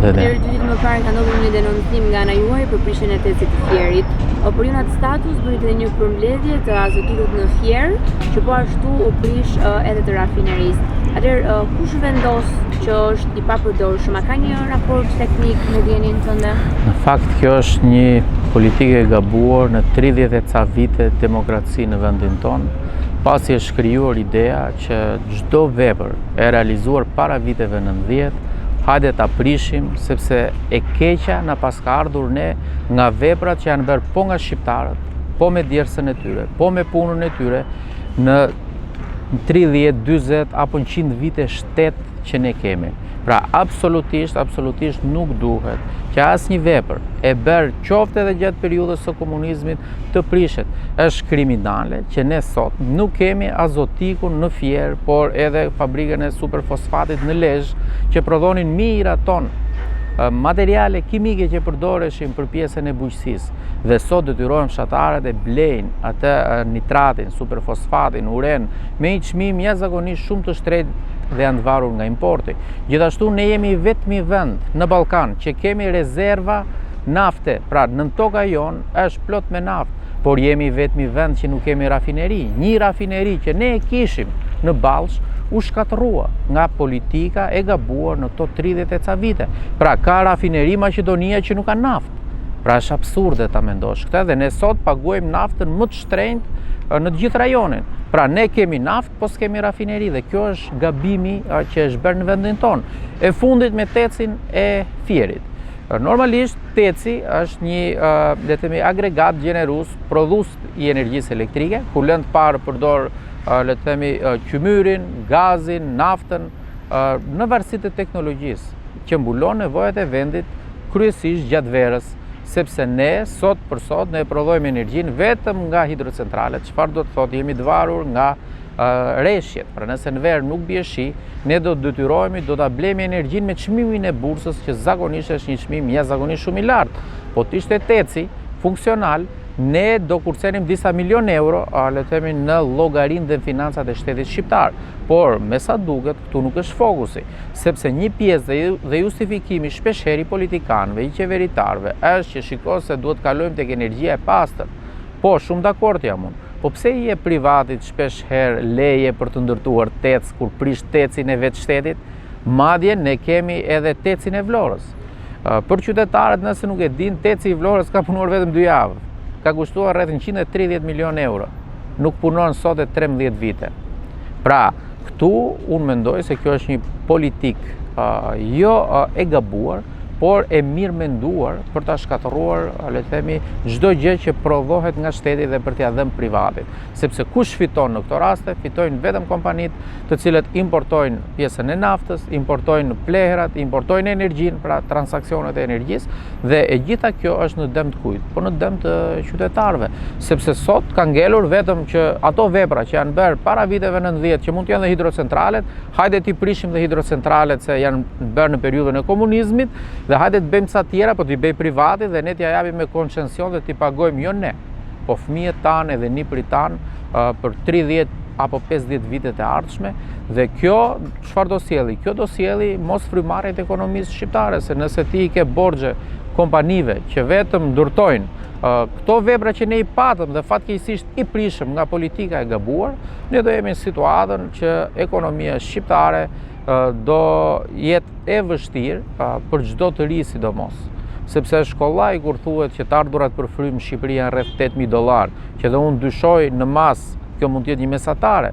Deri 2 ditë më parë ka ndodhur një denoncim nga ana juaj për prishjen e tecit të Fierit. Por ju në atë status bërit edhe një përmbledhje të azotikut në Fier, që po ashtu u prish edhe të rafinerisë. Atëherë, kush vendos që është i papërdorshëm? A ka një raport teknik me vjenin tënde? Në fakt, kjo është një politikë e gabuar në 30 e ca vite demokraci në vendin tonë, pasi është krijuar ideja që çdo vepër e realizuar para viteve 90, hajde ta prishim sepse e keqja na pas ka ardhur ne nga veprat që janë bërë po nga shqiptarët, po me djersën e tyre, po me punën e tyre në 30, 40 apo 100 vite shtet që ne kemi. Pra absolutisht nuk duhet që asnjë vepër e bërë qoftë edhe gjatë periudhës së komunizmit të prishet. Është kriminale që ne sot nuk kemi azotikun në Fier, por edhe fabrikën e superfosfatit në Lezhë, që prodhonin mijëra tonë materiale kimike që përdoreshim për pjesën e bujqësisë. Dhe sot detyrohen fshatarët e blejnë atë nitratin, superfosfatin, uren me një çmim jashtëzakonisht shumë të shtrenjtë dhe janë të varur nga importi. Gjithashtu ne jemi vetmi vend në Ballkan që kemi rezerva nafte, pra në toka jon është plot me naftë, por jemi vetmi vend që nuk kemi rafineri. Një rafineri që ne e kishim në Ballsh u shkatërrua nga politika e gabuar në to 30 e ca vite. Pra ka rafineri Maqedonia që nuk ka naftë. Pra është absurde ta mendosh këtë, dhe ne sot paguajmë naftën më të shtrenjtë në të gjithë rajonin. Pra ne kemi naftë, po s'kemi rafineri, dhe kjo është gabimi që është bërë në vendin tonë. E fundit me tecin e Fierit. Normalisht teci është një le të themi agregat gjenerus, prodhues i energjisë elektrike, ku lëndë parë përdor le të themi qymyrin, gazin, naftën, në varësi të teknologjisë që mbulon nevojat e vendit kryesisht gjatë verës, sepse ne sot për sot ne prodhojmë energjinë vetëm nga hidrocentralet. Çfarë do të thotë? Jemi të varur nga reshjet. Pra nëse në verë nuk bie shi, ne do të detyrohemi do ta blejmë energjinë me çmimin e bursës, që zakonisht është një çmim jashtëzakonisht shumë i lartë. Po të ishte teci funksional, ne do kursenim disa milion euro, le të themi, në llogarinë dhe financat e shtetit shqiptar. Por me sa duket, këtu nuk është fokusi, sepse një pjesë dhe justifikimi shpeshherë i politikanëve, i qeveritarëve, është që shiko se duhet kalojmë tek energjia e pastër. Po, shumë dakord jam unë. Po pse i e privatit shpeshherë leje për të ndërtuar tec kur prish tecin e vetë shtetit? Madje ne kemi edhe tecin e Vlorës. Për qytetarët, nëse nuk e din, teci i Vlorës ka punuar vetëm 2 javë. Ka kushtuar rreth 130 milion euro. Nuk punon sot e 13 vite. Pra, këtu unë mendoj se kjo është një politikë jo e gabuar, por e mirë menduar për ta shkatëruar, le të themi, çdo gjë që prodhohet nga shteti dhe për t'ia dhënë privatit. Sepse kush fiton në këto raste? Fitojnë vetëm kompanitë të cilët importojnë pjesën e naftës, importojnë pleherat, importojnë energjinë, pra transaksionet e energjisë, dhe e gjitha kjo është në dëm të kujt? Po në dëm të qytetarëve. Sepse sot ka ngelur vetëm që ato vepra që janë bërë para viteve 90, që mund të jenë dhe hidrocentralet, hajde t'i prishim dhe hidrocentralet se janë bërë në periudhën e komunizmit, dhe hajde të bëjmë ca tjera, po t'i bëj privati dhe ne t'ja japim me koncesion dhe t'i pagojmë jo ne, po fëmijët tanë edhe niprit tanë për 30 apo 50 vitet e ardhshme. Dhe kjo çfarë do sjelli? Kjo do sjelli mos frymarrjen e ekonomisë shqiptare, se nëse ti i ke borxhe kompanive që vetëm ndërtojnë këto vepra që ne i patëm dhe fatkeqësisht i prishëm nga politika e gabuar, ne do jemi në situatën që ekonomia shqiptare do jetë e vështirë për çdo të ri sidomos. Sepse është kollaj kur thuhet që të ardhurat për frym në Shqipëri janë rreth $8.000, që dhe unë dyshoj në masë kjo mund të jetë një mesatare,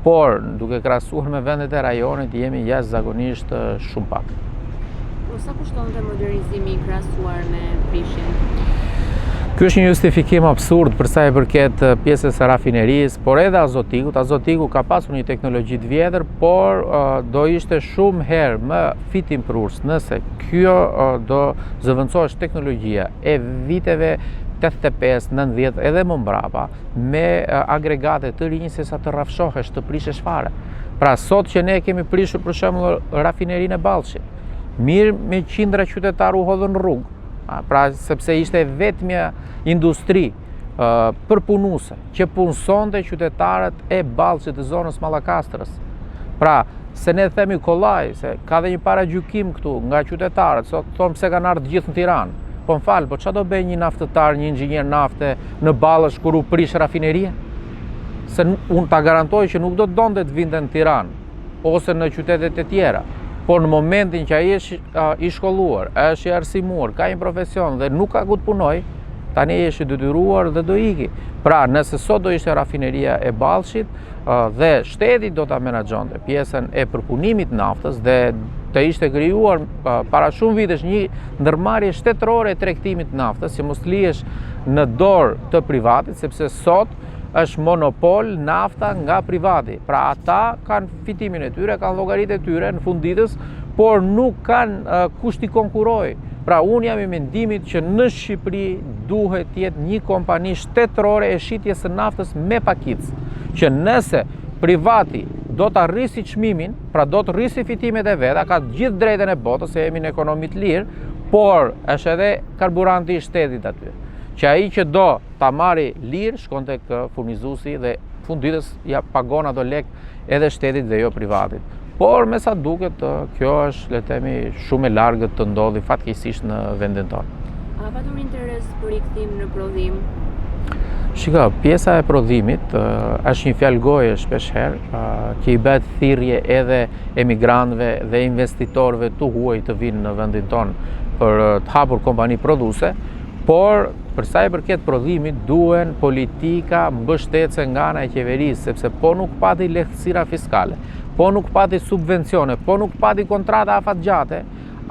por duke krahasuar me vendet e rajonit jemi jashtëzakonisht shumë pak. Po sa kushtonte modernizimi krahasuar me prishjen? Ky është një justifikim absurd për sa i përket pjesës së rafinerisë, por edhe azotikut. Azotiku ka pasur një teknologji të vjetër, por do ishte shumë herë më fitimprurës nëse kjo do zëvendësohesh teknologjia e viteve 85, 90 edhe më mbrapa me agregate të rinj sesa të rrafshohesh, të prishesh fare. Pra sot që ne kemi prishur për shembull rafinerinë e Ballshit, mirë me qindra qytetarë u hodhën në rrugë. Pra sepse ishte vetmja industri përpunuese që punsonte qytetarët e Ballshit të zonës Mallakastrës. Pra se ne themi kollaj, se ka dhe një paragjykim këtu nga qytetarët, sot thonë pse kanë ardhur gjithë në Tiranë. Po më falë, po çfarë do bëj një naftëtar, një inxhinier nafte në Ballësh kur u prish rafineria? Se unë ta garantoj që nuk do të donte të vinte në Tiranë ose në qytetet e tjera. Por në momentin që ai është i shkolluar, është i arsimuar, ka një profesion dhe nuk ka ku të punoj, tani është i detyruar dhe do iki. Pra, nëse sot do ishte rafineria e Ballshit dhe shteti do ta menaxhonte pjesën e përpunimit naftës dhe të ishte krijuar para shumë vitesh një ndërmarrje shtetërore e tregtimit naftës, që mos lihesh në dorë të privatit, sepse sot është monopol nafta nga privati. Pra ata kanë fitimin e tyre, kanë llogaritë e tyre në fund ditës, por nuk kanë kush t'i konkurrojë. Pra unë jam i mendimit që në Shqipëri duhet të jetë një kompani shtetërore e shitjes së naftës me pakicë, që nëse privati do të rrisi çmimin, pra do të rrisi fitimet e veta, ka gjithë drejtën e botës se jemi në ekonomi të lirë, por është edhe karburanti i shtetit aty. Që ai që do ta marri lirë shkon tek furnizuesi dhe fund ditës ja pagon ato lek edhe shtetit dhe jo privatit. Por me sa duket, kjo është, le të themi, shumë e largët të ndodhi fatkeqësisht në vendin tonë. A patur interes për rikthim në prodhim? Shiko, pjesa e prodhimit është një fjalë goje shpeshherë që i bëhet thirrje edhe emigrantëve dhe investitorëve të huaj të vinë në vendin tonë për të hapur kompani produse, por për sa i përket prodhimit duhen politika mbështetëse nga ana e qeverisë, sepse po nuk pati lehtësira fiskale, po nuk pati subvencione, po nuk pati kontrata afatgjate,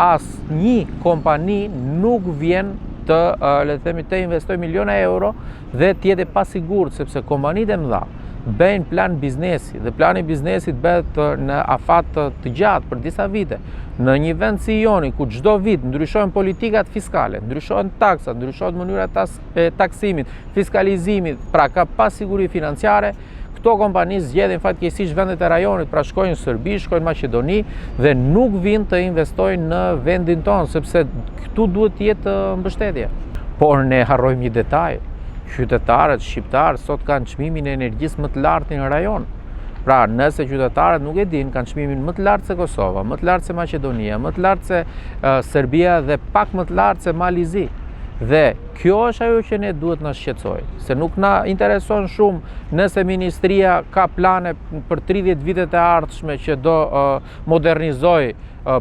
asnjë kompani nuk vjen të, le të themi, të investoj miliona euro dhe të jetë pasigurt, sepse kompanitë e mëdha bëjnë plan biznesi dhe plani biznesit bëhet në afat të gjatë për disa vite. Në një vend si joni, ku çdo vit ndryshojnë politikat fiskale, ndryshojnë taksat, ndryshojnë mënyra e taksimit, fiskalizimit, pra ka pasiguri financiare, këto kompani zgjedhin fatkeqësisht vendet e rajonit, pra shkojnë në Serbi, shkojnë në Maqedoni dhe nuk vinë të investojnë në vendin tonë, sepse këtu duhet të jetë mbështetje. Por ne harrojmë një detaj. Qytetarët shqiptarë sot kanë çmimin e energjisë më të lartë në rajon. Pra, nëse qytetarët nuk e dinë, kanë çmimin më të lartë se Kosova, më të lartë se Maqedonia, më të lartë se Serbia dhe pak më të lartë se Malizi. Dhe kjo është ajo që ne duhet na shqetësoj, se nuk na intereson shumë nëse ministria ka plane për 30 vitet e ardhshme që do modernizoj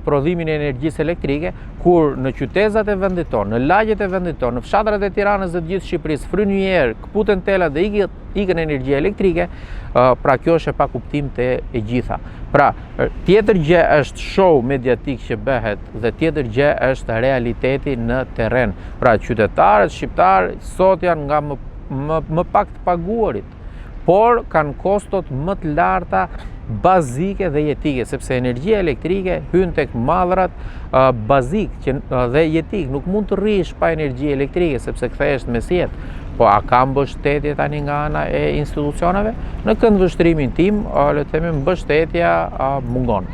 prodhimin e energjisë elektrike, kur në qytetat e vendit tonë, në lagjet e vendit tonë, në fshatrat e Tiranës dhe të gjithë Shqipërisë fryn një herë, kputen tela dhe ikën energjia elektrike, pra kjo është e pakuptim te e gjitha. Pra, tjetër gjë është show mediatik që bëhet dhe tjetër gjë është realiteti në terren. Pra, qytetarët shqiptarë sot janë nga më pak të paguarit, por kanë kostot më të larta bazike dhe jetike, sepse energjia elektrike hyn tek madhrat bazik dhe jetik. Nuk mund të rrish pa energji elektrike, sepse kthehesh mes jetë. Po a ka mbështetje tani nga ana e institucioneve? Në këndvështrimin tim, le të themi, mbështetja mungon.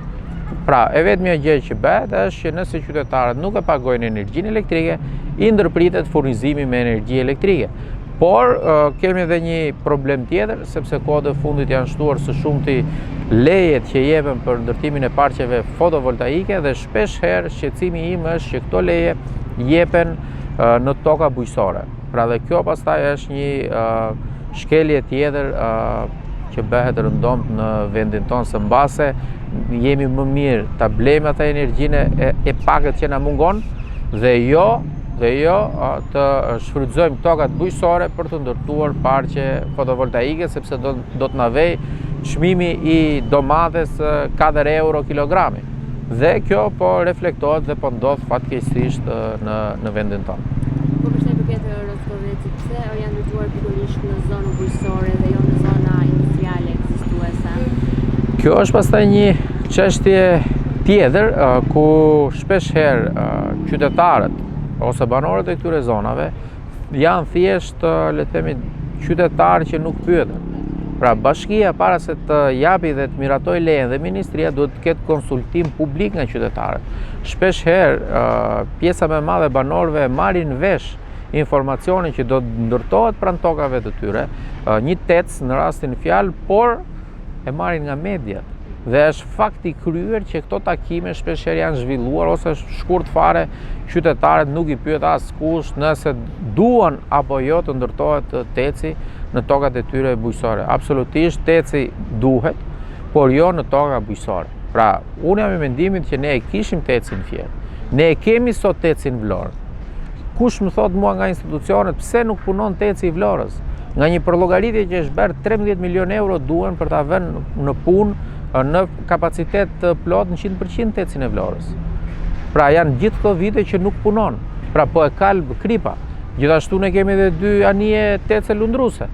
Pra, e vetmja gjë që bëhet është që nëse qytetarët nuk e pagojnë energjinë elektrike, i ndërpritet furnizimi me energji elektrike. Por kemi edhe një problem tjetër, sepse kohët e fundit janë shtuar së shumti lejet që jepen për ndërtimin e parqeve fotovoltaike dhe shpesh herë shqetësimi im është që këto leje jepen në toka bujqësore. Pra dhe kjo pastaj është një shkelje tjetër që bëhet rëndomt në vendin tonë, se mbase jemi më mirë ta blejmë atë energjinë e pakët që na mungon dhe jo të shfrytëzojmë tokat bujqësore për të ndërtuar parqe fotovoltaike, sepse do të na vej çmimi i domates 4 euro kilogrami. Dhe kjo po reflektohet dhe po ndodh fatkeqësisht në vendin tonë. Po për sa i përket Rostovecit, pse janë ndërtuar pikërisht në zonë bujqësore dhe jo në zona industriale ekzistuese? Kjo është pastaj një çështje tjetër ku shpesh herë qytetarët ose banorët e këtyre zonave janë thjesht, le të themi, qytetarë që nuk pyeten. Pra bashkia para se të japi dhe të miratoj lejen dhe ministria duhet të ketë konsultim publik nga qytetarët. Shpesh herë pjesa më e madhe e banorëve marrin vesh informacionin që do të ndërtohet pranë tokave të tyre, një tec në rastin fjalë, por e marrin nga media. dhe është fakti kryer që këto takime shpeshherë janë zhvilluar ose shkurt fare qytetarët nuk i pyet askush nëse duan apo jo të ndërtohet teci në tokat e tyre bujqësore. Absolutisht teci duhet, por jo në toka bujqësore. Pra, unë jam i mendimit që ne e kishim tecin Fier. Ne e kemi sot tecin Vlorë. Kush më thot mua nga institucionet pse nuk punon teci i Vlorës? Nga një përllogaritje që është bërë 13 milion euro duhen për ta vënë në punë në kapacitet të plot në 100% tecin e Vlorës. Pra janë gjithë këto vite që nuk punon. Pra po e kalb kripa. Gjithashtu ne kemi edhe 2 anije tece lundruse.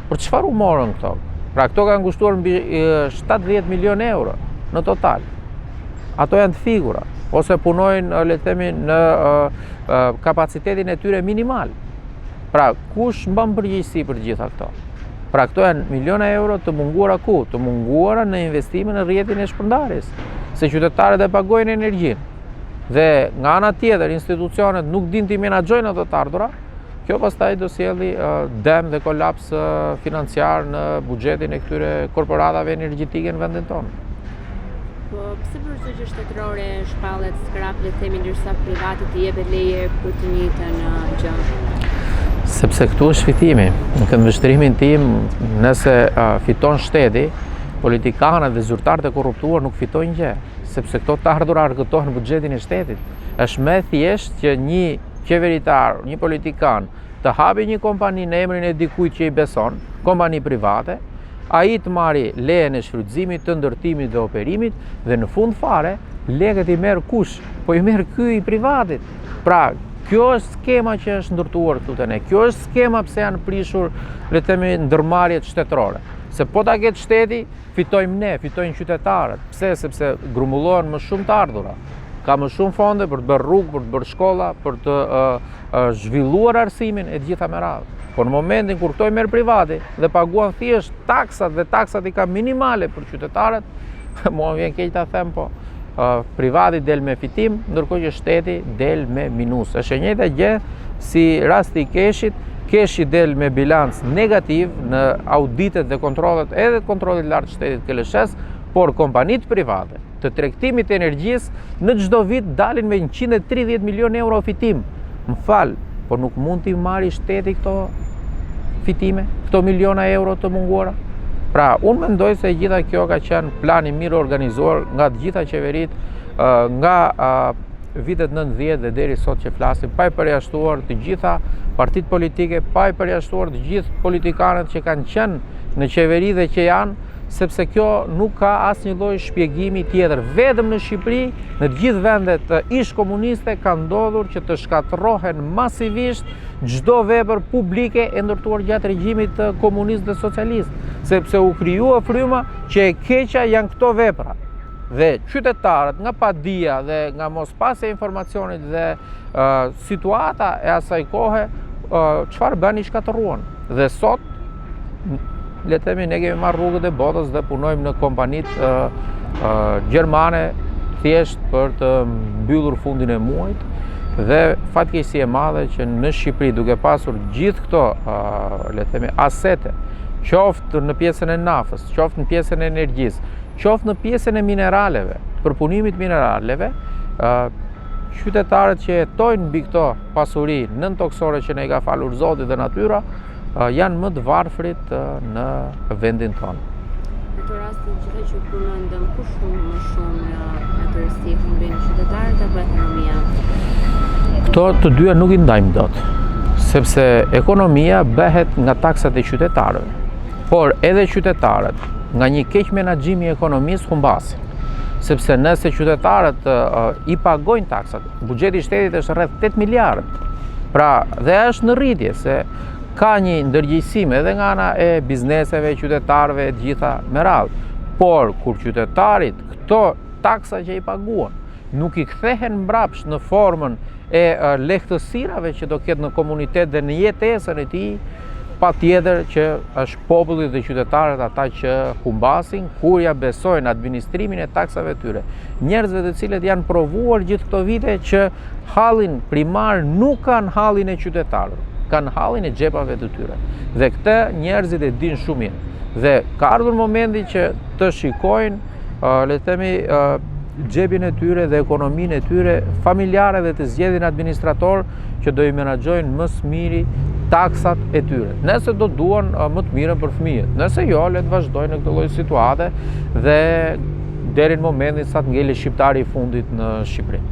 Për çfarë u morën këto? Pra këto kanë kushtuar mbi 70 milion euro në total. Ato janë të figura ose punojnë le të themi në kapacitetin e tyre minimal. Pra kush mban përgjegjësi për gjitha këto? Pra këto janë miliona euro të munguara ku? Të munguara në investime në rrjetin e shpërndarjes, se qytetarët e pagojnë energjinë. Dhe nga ana tjetër institucionet nuk din të menaxhojnë ato të ardhura, kjo pastaj do sjelli dëm dhe kolaps financiar në buxhetin e këtyre korporatave energjetike në vendin tonë. Po pse për çdo gjë shtetërore shpallet skrap le të themi ndërsa privati të jepet leje për të njëjtën gjë? Sepse këtu është fitimi. Në këndvështrimin tim, nëse fiton shteti, politikanët dhe zyrtarët e korruptuar nuk fitojnë gjë, sepse këto të ardhura argëtohen në buxhetin e shtetit. Është më thjesht që një qeveritar, një politikan, të hapi një kompani në emrin e dikujt që i beson, kompani private, ai të marri lejen e shfrytëzimit, të ndërtimit dhe operimit dhe në fund fare lekët i merr kush? Po i merr ky i privatit. Pra, kjo është skema që është ndërtuar këtu te ne. Kjo është skema pse janë prishur le të themi ndërmarrjet shtetërore. Se po ta ketë shteti, fitojmë ne, fitojnë qytetarët. Pse? Sepse grumbullohen më shumë të ardhura. Ka më shumë fonde për të bërë rrugë, për të bërë shkolla, për të zhvilluar arsimin e gjitha me radhë. Por në momentin kur këto i merr privati dhe paguan thjesht taksat dhe taksat i ka minimale për qytetarët, mua vjen keq ta them, po privati del me fitim, ndërkohë që shteti del me minus. Është e njëjta gjë si rasti i Keshit. Keshi del me bilanc negativ në auditet dhe kontrollet, edhe kontrollit lartë shtetit KLSH-s, por kompanitë private të tregtimit të energjisë në çdo vit dalin me 130 milion euro fitim. Më fal, por nuk mund t'i marrë shteti këto fitime, këto miliona euro të munguara. Pra, unë mendoj se gjitha kjo ka qenë plani mirë organizuar nga të gjitha qeveritë, nga vitet 90 dhe deri sot që flasim, pa i përjashtuar të gjitha partitë politike, pa i përjashtuar të gjithë politikanët që kanë qenë në qeveri dhe që janë, sepse kjo nuk ka asnjë lloj shpjegimi tjetër. Vetëm në Shqipëri, në të gjithë vendet ish komuniste ka ndodhur që të shkatërrohen masivisht çdo vepër publike e ndërtuar gjatë regjimit komunist dhe socialist, sepse u krijua fryma që e keqja janë këto vepra. Dhe qytetarët nga padia dhe nga mospasja e informacionit dhe situata e asaj kohe, çfarë bën, i shkatërruan. Dhe sot le të themi ne kemi marrë rrugët e botës dhe punojmë në kompanitë gjermane thjesht për të mbyllur fundin e muajit dhe fatkeqësi e madhe që në Shqipëri duke pasur gjithë këto le të themi asete, qoftë në pjesën e nafës, qoftë në pjesën e energjisë, qoftë në pjesën e mineraleve, përpunimit mineraleve, qytetarët që jetojnë mbi këto pasuri nëntoksore që ne ka falur Zoti dhe natyra, janë më të varfrit në vendin tonë. Në të rastin gjithë që punojnë dëm, kush më shumë në të rësi humbin qytetarët apo ekonomia? Këto të dyja nuk i ndajmë dot, sepse ekonomia bëhet nga taksat e qytetarëve. Por edhe qytetarët, nga një keq menaxhim i ekonomisë humbasin. Sepse nëse qytetarët i pagojnë taksat, buxheti i shtetit është rreth 8 miliardë. Pra, dhe është në rritje se ka një ndërgjegjësim edhe nga ana e bizneseve, qytetarëve, e gjitha me radhë. Por kur qytetarit këto taksa që i paguan nuk i kthehen mbrapsht në formën e lehtësirave që do ketë në komunitet dhe në jetesën e tij, patjetër që është populli dhe qytetarët ata që humbasin kur ja besojnë administrimin e taksave tyre. Njerëzve të cilët janë provuar gjithë këto vite që hallin primar nuk kanë hallin e qytetarëve, kanë hallin e xhepave të tyre. Dhe këtë njerëzit e dinë shumë mirë. Dhe ka ardhur momenti që të shikojnë le të themi, xhepin e tyre dhe ekonominë e tyre familjare dhe të zgjedhin administrator që do i menaxhojnë më së miri taksat e tyre. Nëse do duan më të mirën për fëmijët. Nëse jo, le të vazhdojnë në këtë lloj situate dhe deri në momentin sa të ngelë shqiptari i fundit në Shqipëri.